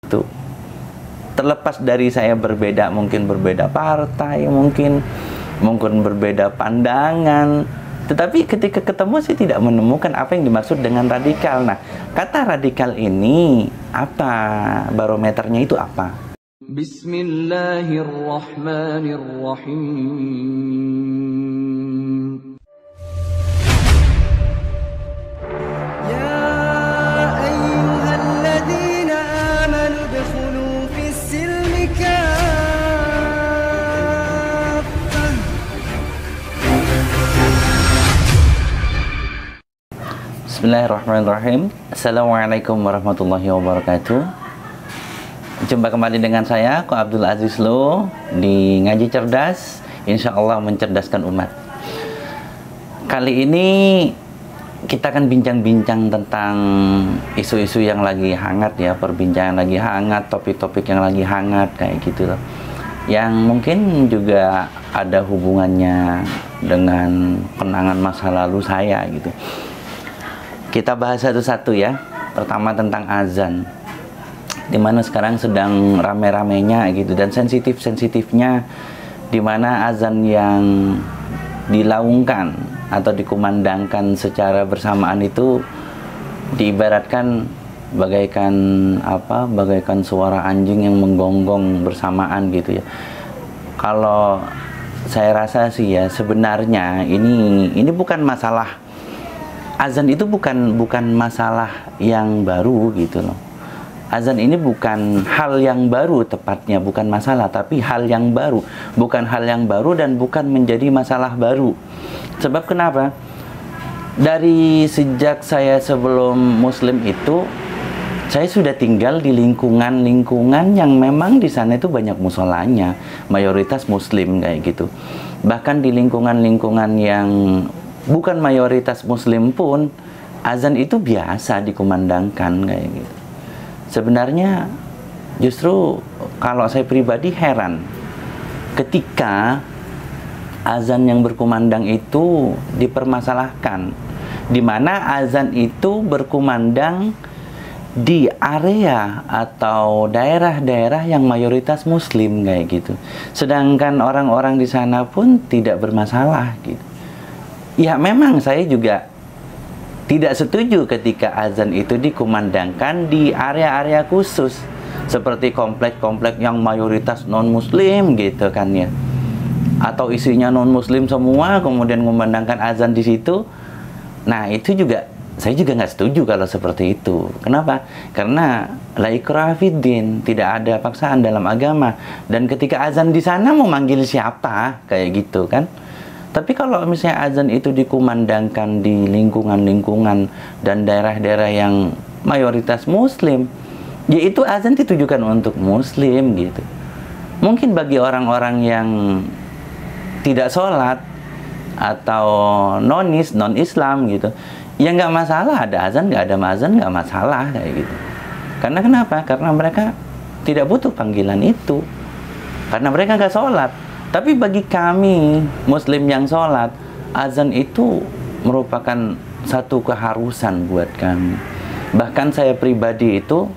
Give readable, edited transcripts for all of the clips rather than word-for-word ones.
Itu terlepas dari saya berbeda, mungkin berbeda partai, mungkin berbeda pandangan, tetapi ketika ketemu saya tidak menemukan apa yang dimaksud dengan radikal. Nah, kata radikal ini apa? Barometernya itu apa? Bismillahirrahmanirrahim. Ya ayyuhalladzina amanu udkhulu fis-silmi kaffah. Bismillahirrahmanirrahim. Assalamualaikum warahmatullahi wabarakatuh. Jumpa kembali dengan saya, Ko Abdul Aziz Lo, di Ngaji Cerdas, insya Allah mencerdaskan umat. Kali ini kita akan bincang-bincang tentang isu-isu yang lagi hangat ya, perbincangan lagi hangat, topik-topik yang lagi hangat kayak gitu loh. Yang mungkin juga ada hubungannya dengan kenangan masa lalu saya gitu. Kita bahas satu-satu ya. Pertama tentang azan, dimana sekarang sedang rame-ramenya gitu, dan sensitif-sensitifnya, dimana azan yang dilaungkan atau dikumandangkan secara bersamaan itu diibaratkan bagaikan apa? Bagaikan suara anjing yang menggonggong bersamaan gitu ya. Kalau saya rasa sih ya, sebenarnya ini bukan masalah azan, itu bukan masalah yang baru gitu loh. Azan ini bukan hal yang baru, tepatnya bukan masalah, tapi hal yang baru. Bukan hal yang baru dan bukan menjadi masalah baru. Sebab kenapa? Dari sejak saya sebelum muslim itu, saya sudah tinggal di lingkungan yang memang di sana itu banyak musolanya, mayoritas muslim kayak gitu. Bahkan di lingkungan yang bukan mayoritas muslim pun, azan itu biasa dikumandangkan kayak gitu. Sebenarnya justru kalau saya pribadi heran ketika azan yang berkumandang itu dipermasalahkan, di mana azan itu berkumandang di area atau daerah-daerah yang mayoritas muslim kayak gitu. Sedangkan orang-orang di sana pun tidak bermasalah gitu. Ya memang saya juga tidak setuju ketika azan itu dikumandangkan di area-area khusus seperti komplek-komplek yang mayoritas non-muslim gitu kan ya, atau isinya non-muslim semua kemudian mengumandangkan azan di situ. Nah itu juga saya juga nggak setuju kalau seperti itu. Kenapa? Karena la ikraha fiddin, tidak ada paksaan dalam agama, dan ketika azan di sana mau manggil siapa kayak gitu kan. Tapi kalau misalnya azan itu dikumandangkan di lingkungan-lingkungan dan daerah-daerah yang mayoritas muslim, yaitu azan ditujukan untuk muslim gitu. Mungkin bagi orang-orang yang tidak sholat atau non-Islam gitu, ya nggak masalah ada azan, nggak ada azan, nggak masalah kayak gitu. Karena kenapa? Karena mereka tidak butuh panggilan itu, karena mereka nggak sholat. Tapi bagi kami muslim yang sholat, azan itu merupakan satu keharusan buat kami. Bahkan saya pribadi itu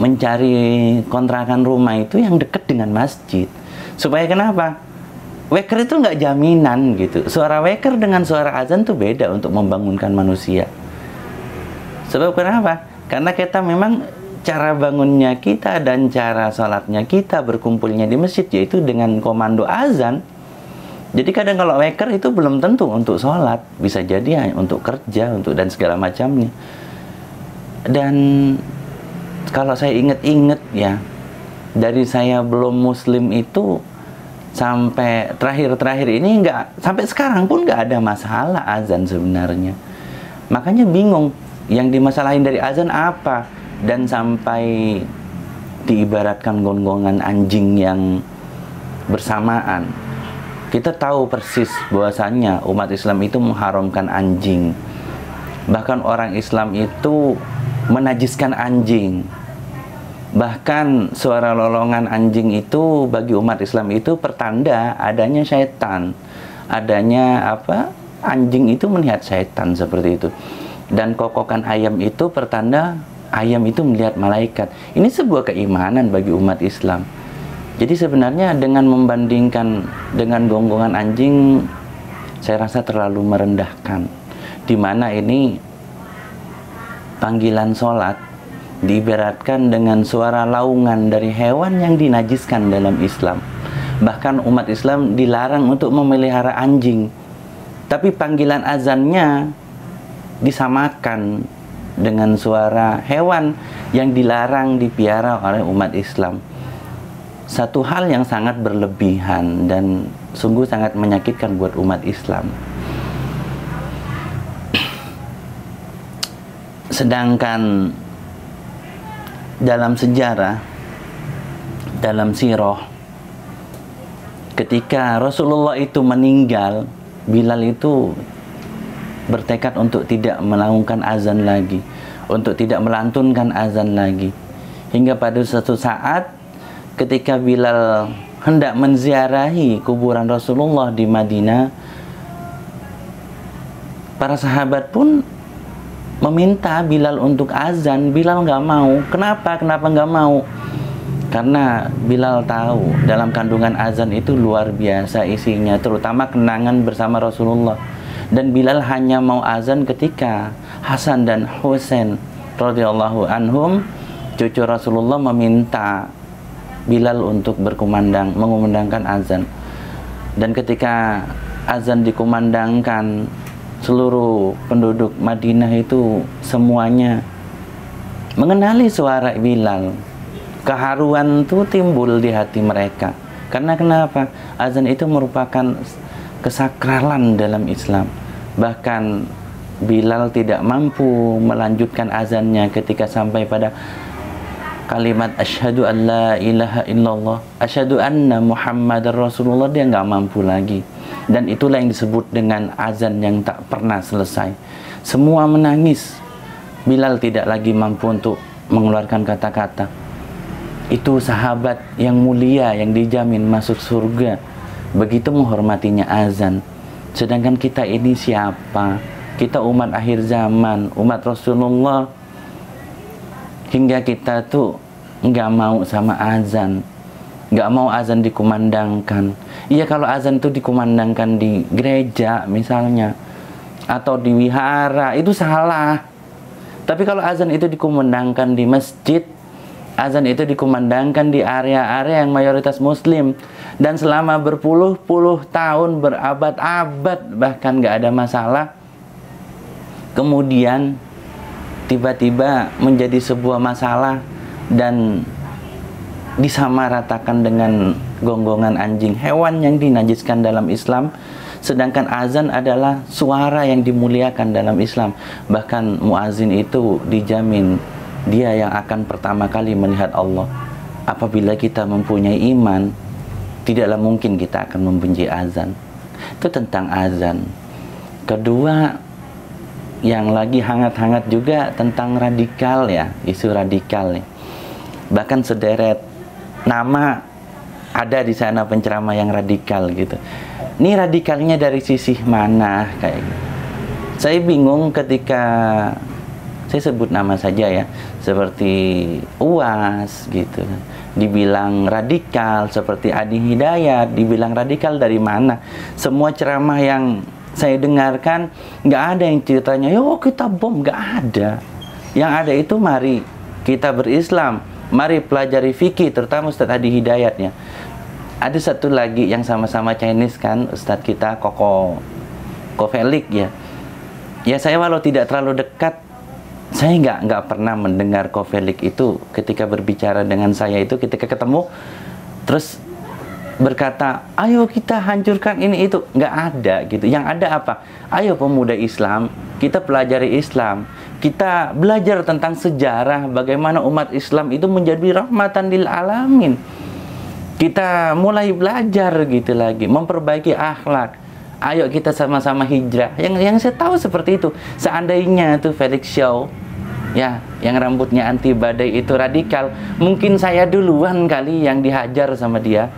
mencari kontrakan rumah itu yang dekat dengan masjid. Supaya kenapa? Weker itu nggak jaminan gitu. Suara weker dengan suara azan itu beda untuk membangunkan manusia. Sebab kenapa? Karena kita memang cara bangunnya kita dan cara sholatnya kita, berkumpulnya di masjid, yaitu dengan komando azan. Jadi kadang kalau weker itu belum tentu untuk sholat, bisa jadi untuk kerja, untuk dan segala macamnya. Dan kalau saya inget-inget ya, dari saya belum muslim itu sampai terakhir-terakhir ini nggak, sampai sekarang pun nggak ada masalah azan sebenarnya. Makanya bingung, yang dimasalahin dari azan apa? Dan sampai diibaratkan gonggongan anjing yang bersamaan. Kita tahu persis bahwasannya umat Islam itu mengharamkan anjing. Bahkan orang Islam itu menajiskan anjing. Bahkan suara lolongan anjing itu bagi umat Islam itu pertanda adanya syaitan. Adanya apa? Anjing itu melihat syaitan seperti itu. Dan kokokan ayam itu pertanda ayam itu melihat malaikat. Ini sebuah keimanan bagi umat Islam. Jadi sebenarnya dengan membandingkan dengan gonggongan anjing, saya rasa terlalu merendahkan. Di mana ini panggilan sholat diibaratkan dengan suara laungan dari hewan yang dinajiskan dalam Islam. Bahkan umat Islam dilarang untuk memelihara anjing. Tapi panggilan azannya disamakan dengan suara hewan yang dilarang dipiara oleh umat Islam. Satu hal yang sangat berlebihan dan sungguh sangat menyakitkan buat umat Islam. Sedangkan dalam sejarah, dalam sirah, ketika Rasulullah itu meninggal, Bilal itu bertekad untuk tidak melakukan azan lagi, untuk tidak melantunkan azan lagi. Hingga pada suatu saat ketika Bilal hendak menziarahi kuburan Rasulullah di Madinah, para sahabat pun meminta Bilal untuk azan. Bilal nggak mau. Kenapa nggak mau? Karena Bilal tahu dalam kandungan azan itu luar biasa isinya, terutama kenangan bersama Rasulullah. Dan Bilal hanya mau azan ketika Hasan dan Husain radhiyallahu anhum, cucu Rasulullah, meminta Bilal untuk mengumandangkan azan. Dan ketika azan dikumandangkan, seluruh penduduk Madinah itu semuanya mengenali suara Bilal. Keharuan itu timbul di hati mereka. Karena kenapa? Azan itu merupakan kesakralan dalam Islam. Bahkan Bilal tidak mampu melanjutkan azannya ketika sampai pada kalimat asyhadu an la ilaha illallah, asyhadu anna Muhammadar Rasulullah, dia nggak mampu lagi. Dan itulah yang disebut dengan azan yang tak pernah selesai. Semua menangis. Bilal tidak lagi mampu untuk mengeluarkan kata-kata. Itu sahabat yang mulia yang dijamin masuk surga, begitu menghormatinya azan. Sedangkan kita ini siapa? Kita umat akhir zaman, umat Rasulullah, hingga kita tuh nggak mau sama azan, nggak mau azan dikumandangkan. Iya, kalau azan itu dikumandangkan di gereja misalnya, atau di wihara, itu salah. Tapi kalau azan itu dikumandangkan di masjid, azan itu dikumandangkan di area-area yang mayoritas muslim, dan selama berpuluh-puluh tahun, berabad-abad bahkan nggak ada masalah, kemudian tiba-tiba menjadi sebuah masalah dan disamaratakan dengan gonggongan anjing, hewan yang dinajiskan dalam Islam. Sedangkan azan adalah suara yang dimuliakan dalam Islam. Bahkan muazin itu dijamin dia yang akan pertama kali melihat Allah. Apabila kita mempunyai iman, tidaklah mungkin kita akan membenci azan. Itu tentang azan. Kedua, yang lagi hangat-hangat juga tentang radikal ya, isu radikal nih. Bahkan sederet nama ada di sana penceramah yang radikal gitu. Ini radikalnya dari sisi mana kayak gitu. Saya bingung ketika saya sebut nama saja ya, seperti UAS gitu, dibilang radikal. Seperti Adi Hidayat dibilang radikal dari mana? Semua ceramah yang saya dengarkan nggak ada yang ceritanya yo kita bom, nggak ada. Yang ada itu mari kita berislam, mari pelajari fikih, terutama Ustadz Adi Hidayatnya. Ada satu lagi yang sama-sama Chinese kan, Ustadz kita Koko Felik ya. Ya saya walau tidak terlalu dekat, saya nggak pernah mendengar Ko Felik itu ketika berbicara dengan saya itu, ketika ketemu terus berkata ayo kita hancurkan ini itu, nggak ada gitu. Yang ada apa? Ayo pemuda Islam, kita pelajari Islam, kita belajar tentang sejarah bagaimana umat Islam itu menjadi rahmatan lil alamin. Kita mulai belajar gitu lagi, memperbaiki akhlak. Ayo kita sama-sama hijrah. Yang saya tahu seperti itu. Seandainya tuh Felix Shaw ya, yang rambutnya anti badai itu radikal, mungkin saya duluan kali yang dihajar sama dia.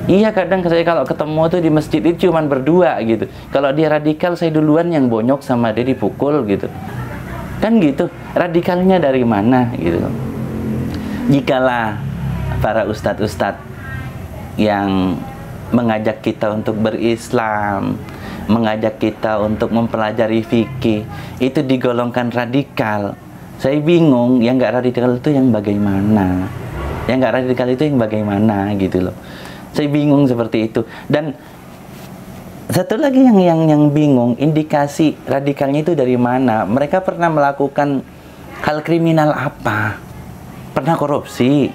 Iya, kadang saya kalau ketemu tuh di masjid itu cuman berdua gitu. Kalau dia radikal, saya duluan yang bonyok sama dia, dipukul gitu. Kan gitu, radikalnya dari mana gitu. Jikalah para ustadz-ustadz yang mengajak kita untuk berislam, mengajak kita untuk mempelajari fikih, itu digolongkan radikal, saya bingung, yang nggak radikal itu yang bagaimana? Yang nggak radikal itu yang bagaimana gitu loh. Saya bingung seperti itu. Dan satu lagi yang bingung, indikasi radikalnya itu dari mana? Mereka pernah melakukan hal kriminal apa? Pernah korupsi?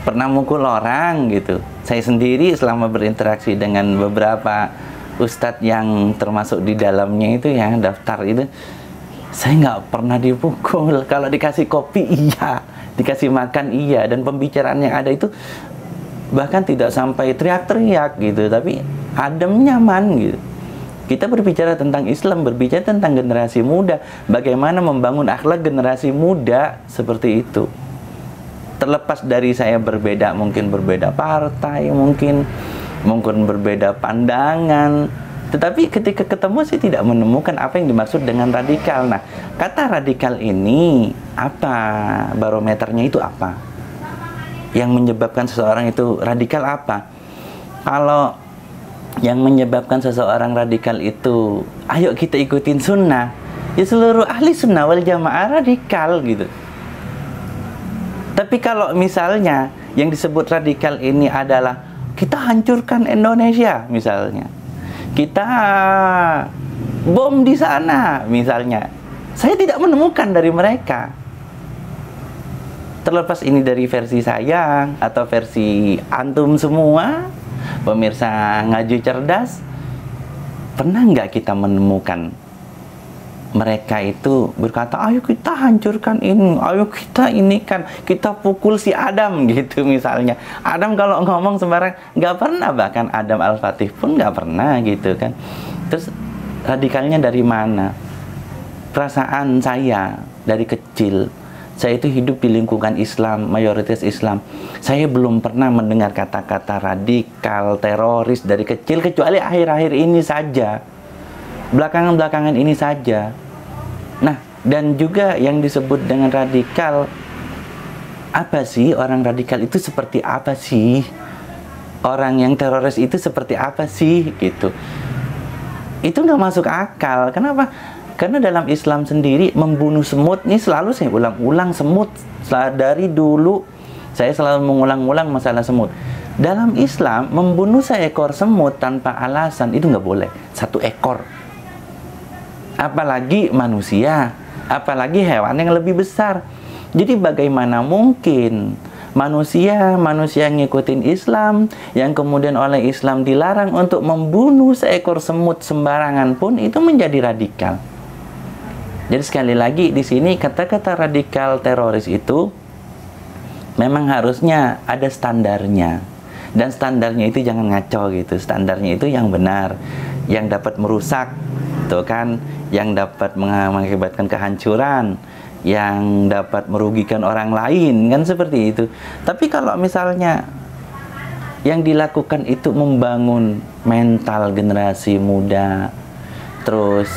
Pernah mukul orang gitu? Saya sendiri selama berinteraksi dengan beberapa ustadz yang termasuk di dalamnya itu ya, daftar itu, saya nggak pernah dipukul. Kalau dikasih kopi iya, dikasih makan iya, dan pembicaraan yang ada itu bahkan tidak sampai teriak-teriak gitu, tapi adem, nyaman gitu. Kita berbicara tentang Islam, berbicara tentang generasi muda, bagaimana membangun akhlak generasi muda seperti itu. Terlepas dari saya berbeda, mungkin berbeda partai, mungkin berbeda pandangan, tetapi ketika ketemu sih tidak menemukan apa yang dimaksud dengan radikal. Nah, kata radikal ini apa? Barometernya itu apa? Yang menyebabkan seseorang itu radikal apa? Kalau yang menyebabkan seseorang radikal itu, ayo kita ikutin sunnah, ya seluruh ahli sunnah wal jamaah radikal gitu. Tapi kalau misalnya yang disebut radikal ini adalah kita hancurkan Indonesia misalnya, kita bom di sana misalnya, saya tidak menemukan dari mereka. Terlepas ini dari versi saya atau versi antum semua, pemirsa Ngaji Cerdas, pernah nggak kita menemukan mereka itu berkata, ayo kita hancurkan ini, ayo kita ini kan, kita pukul si Adam gitu misalnya. Adam kalau ngomong sembarang, nggak pernah, bahkan Adam Al-Fatih pun nggak pernah gitu kan. Terus radikalnya dari mana? Perasaan saya dari kecil, saya itu hidup di lingkungan Islam, mayoritas Islam. Saya belum pernah mendengar kata-kata radikal, teroris dari kecil, kecuali akhir-akhir ini saja. Belakangan-belakangan ini saja. Nah, dan juga yang disebut dengan radikal, apa sih orang radikal itu seperti apa sih? Orang yang teroris itu seperti apa sih? Gitu. Itu nggak masuk akal. Kenapa? Karena dalam Islam sendiri membunuh semut, ini selalu saya ulang-ulang semut. Dari dulu saya selalu mengulang-ulang masalah semut. Dalam Islam membunuh seekor semut tanpa alasan itu nggak boleh. Satu ekor. Apalagi manusia, apalagi hewan yang lebih besar. Jadi bagaimana mungkin manusia yang ngikutin Islam, yang kemudian oleh Islam dilarang untuk membunuh seekor semut sembarangan pun itu menjadi radikal. Jadi sekali lagi di sini kata-kata radikal teroris itu memang harusnya ada standarnya. Dan standarnya itu jangan ngaco gitu. Standarnya itu yang benar, yang dapat merusak, tuh kan, yang dapat mengakibatkan kehancuran, yang dapat merugikan orang lain, kan seperti itu. Tapi kalau misalnya yang dilakukan itu membangun mental generasi muda, terus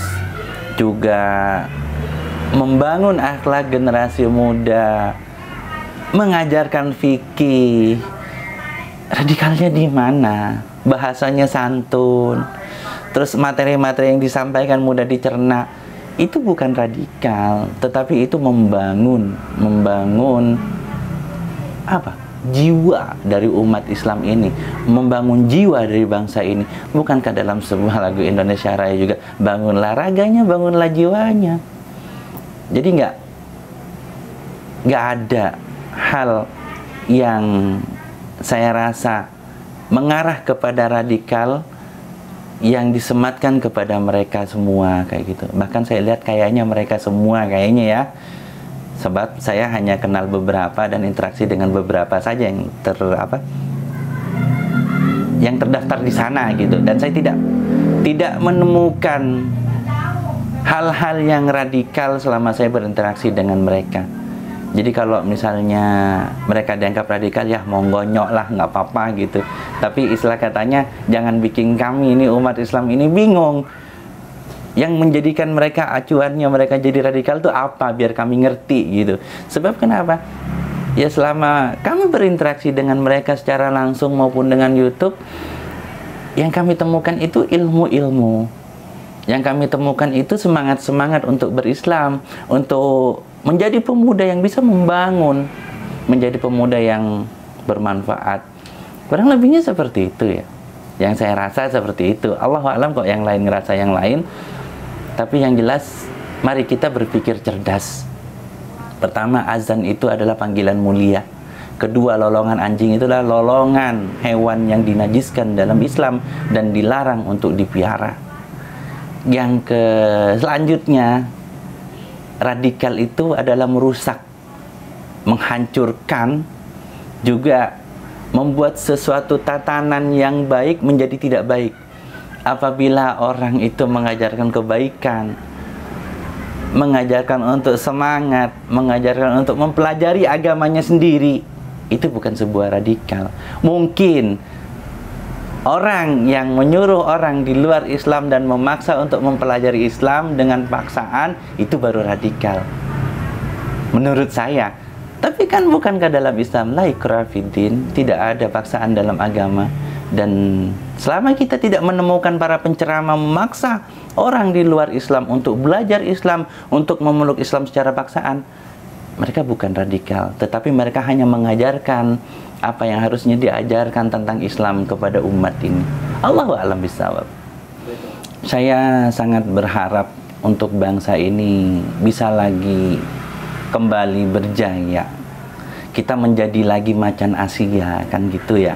juga membangun akhlak generasi muda, mengajarkan fikih, radikalnya di mana? Bahasanya santun, terus materi-materi yang disampaikan mudah dicerna, itu bukan radikal, tetapi itu membangun apa? Jiwa dari umat Islam ini, membangun jiwa dari bangsa ini. Bukankah dalam sebuah lagu Indonesia Raya juga, bangunlah raganya, bangunlah jiwanya. Jadi nggak ada hal yang saya rasa mengarah kepada radikal yang disematkan kepada mereka semua kayak gitu. Bahkan saya lihat kayaknya mereka semua kayaknya ya, sebab saya hanya kenal beberapa dan interaksi dengan beberapa saja yang terdaftar di sana gitu. Dan saya tidak menemukan hal-hal yang radikal selama saya berinteraksi dengan mereka. Jadi kalau misalnya mereka dianggap radikal, ya monggo nyok lah, nggak apa-apa gitu. Tapi istilah katanya, jangan bikin kami ini umat Islam ini bingung. Yang menjadikan mereka acuannya mereka jadi radikal itu apa, biar kami ngerti gitu. Sebab kenapa? Ya selama kami berinteraksi dengan mereka secara langsung maupun dengan YouTube, yang kami temukan itu ilmu-ilmu. Yang kami temukan itu semangat-semangat untuk berislam, untuk menjadi pemuda yang bisa membangun, menjadi pemuda yang bermanfaat. Kurang lebihnya seperti itu ya. Yang saya rasa seperti itu. Allahu a'lam kok yang lain ngerasa yang lain. Tapi yang jelas, mari kita berpikir cerdas. Pertama, azan itu adalah panggilan mulia. Kedua, lolongan anjing itu adalah lolongan hewan yang dinajiskan dalam Islam dan dilarang untuk dipiara. Yang selanjutnya, radikal itu adalah merusak, menghancurkan, juga membuat sesuatu tatanan yang baik menjadi tidak baik. Apabila orang itu mengajarkan kebaikan, mengajarkan untuk semangat, mengajarkan untuk mempelajari agamanya sendiri, itu bukan sebuah radikal. Mungkin orang yang menyuruh orang di luar Islam dan memaksa untuk mempelajari Islam dengan paksaan, itu baru radikal menurut saya. Tapi kan bukankah dalam Islam la ikraha fiddin, tidak ada paksaan dalam agama. Dan selama kita tidak menemukan para penceramah memaksa orang di luar Islam untuk belajar Islam, untuk memeluk Islam secara paksaan, mereka bukan radikal, tetapi mereka hanya mengajarkan apa yang harusnya diajarkan tentang Islam kepada umat ini. Allahu a'lam bishawab. Saya sangat berharap untuk bangsa ini bisa lagi kembali berjaya. Kita menjadi lagi macan Asia, kan gitu ya.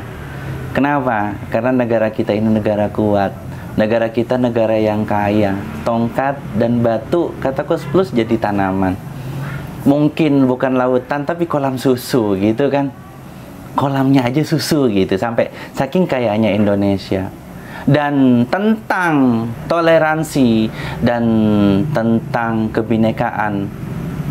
Kenapa? Karena negara kita ini negara kuat. Negara kita negara yang kaya. Tongkat dan batu, kata Kus Plus, jadi tanaman. Mungkin bukan lautan, tapi kolam susu gitu kan. Kolamnya aja susu gitu, sampai saking kayanya Indonesia. Dan tentang toleransi dan tentang kebinekaan,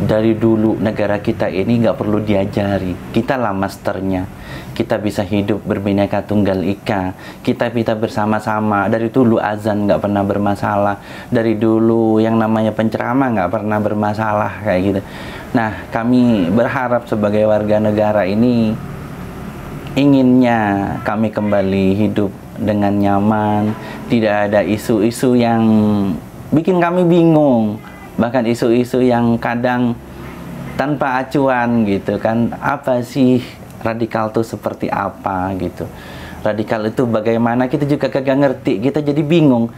dari dulu negara kita ini nggak perlu diajari. Kita lah masternya. Kita bisa hidup berbineka tunggal ika. Kita bersama-sama. Dari dulu azan nggak pernah bermasalah. Dari dulu yang namanya penceramah nggak pernah bermasalah kayak gitu. Nah, kami berharap sebagai warga negara ini, inginnya kami kembali hidup dengan nyaman. Tidak ada isu-isu yang bikin kami bingung. Bahkan isu-isu yang kadang tanpa acuan gitu kan. Apa sih radikal itu seperti apa gitu. Radikal itu bagaimana, kita juga kagak ngerti. Kita jadi bingung.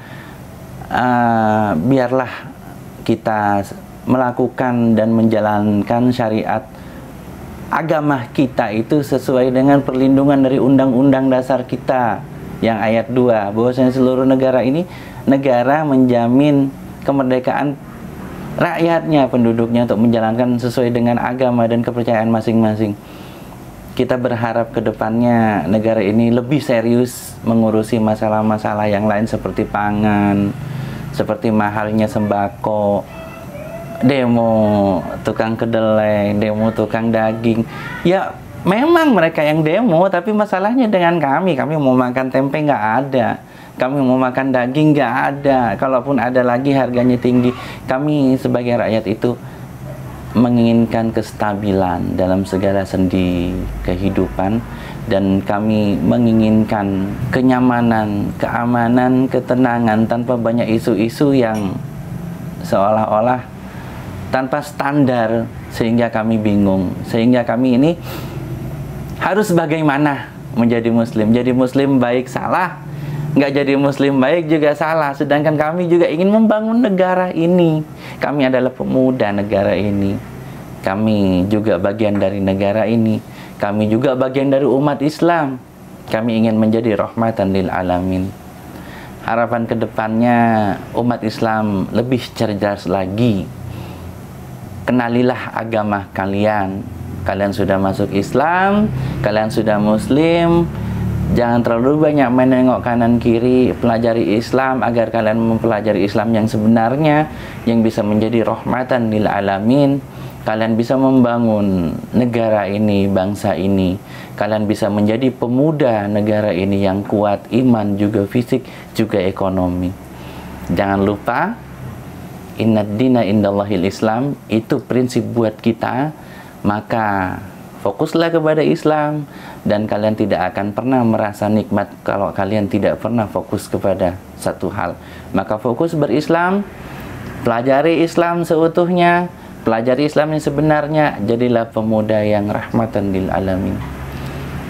Biarlah kita melakukan dan menjalankan syariat agama kita itu sesuai dengan perlindungan dari Undang-Undang Dasar kita yang ayat 2, bahwasanya seluruh negara ini negara menjamin kemerdekaan rakyatnya, penduduknya untuk menjalankan sesuai dengan agama dan kepercayaan masing-masing. Kita berharap ke depannya negara ini lebih serius mengurusi masalah-masalah yang lain seperti pangan, seperti mahalnya sembako, demo tukang kedelai, demo tukang daging. Ya memang mereka yang demo, tapi masalahnya dengan kami mau makan tempe nggak ada, kami mau makan daging nggak ada, kalaupun ada lagi harganya tinggi. Kami sebagai rakyat itu menginginkan kestabilan dalam segala sendi kehidupan, dan kami menginginkan kenyamanan, keamanan, ketenangan tanpa banyak isu-isu yang seolah-olah tanpa standar, sehingga kami bingung, sehingga kami ini harus bagaimana menjadi muslim. Jadi muslim baik salah, nggak jadi muslim baik juga salah. Sedangkan kami juga ingin membangun negara ini. Kami adalah pemuda negara ini. Kami juga bagian dari negara ini. Kami juga bagian dari umat Islam. Kami ingin menjadi rahmatan lil alamin. Harapan kedepannya umat Islam lebih cerdas lagi. Kenalilah agama kalian. Kalian sudah masuk Islam, kalian sudah muslim. Jangan terlalu banyak menengok kanan kiri, pelajari Islam agar kalian mempelajari Islam yang sebenarnya, yang bisa menjadi rahmatan lil alamin. Kalian bisa membangun negara ini, bangsa ini. Kalian bisa menjadi pemuda negara ini yang kuat, iman juga fisik juga ekonomi. Jangan lupa Innad dina indallahil Islam, itu prinsip buat kita, maka fokuslah kepada Islam, dan kalian tidak akan pernah merasa nikmat kalau kalian tidak pernah fokus kepada satu hal. Maka fokus berislam, pelajari Islam seutuhnya, pelajari Islam yang sebenarnya, jadilah pemuda yang rahmatan lil alamin.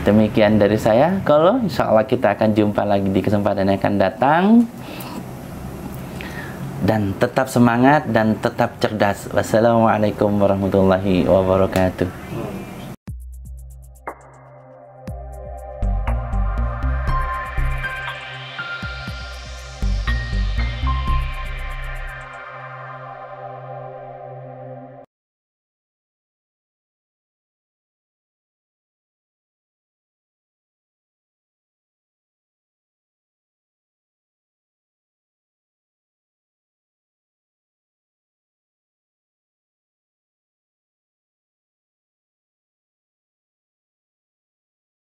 Demikian dari saya. Kalau insya Allah kita akan jumpa lagi di kesempatan yang akan datang. Dan tetap semangat dan tetap cerdas. Wassalamualaikum warahmatullahi wabarakatuh.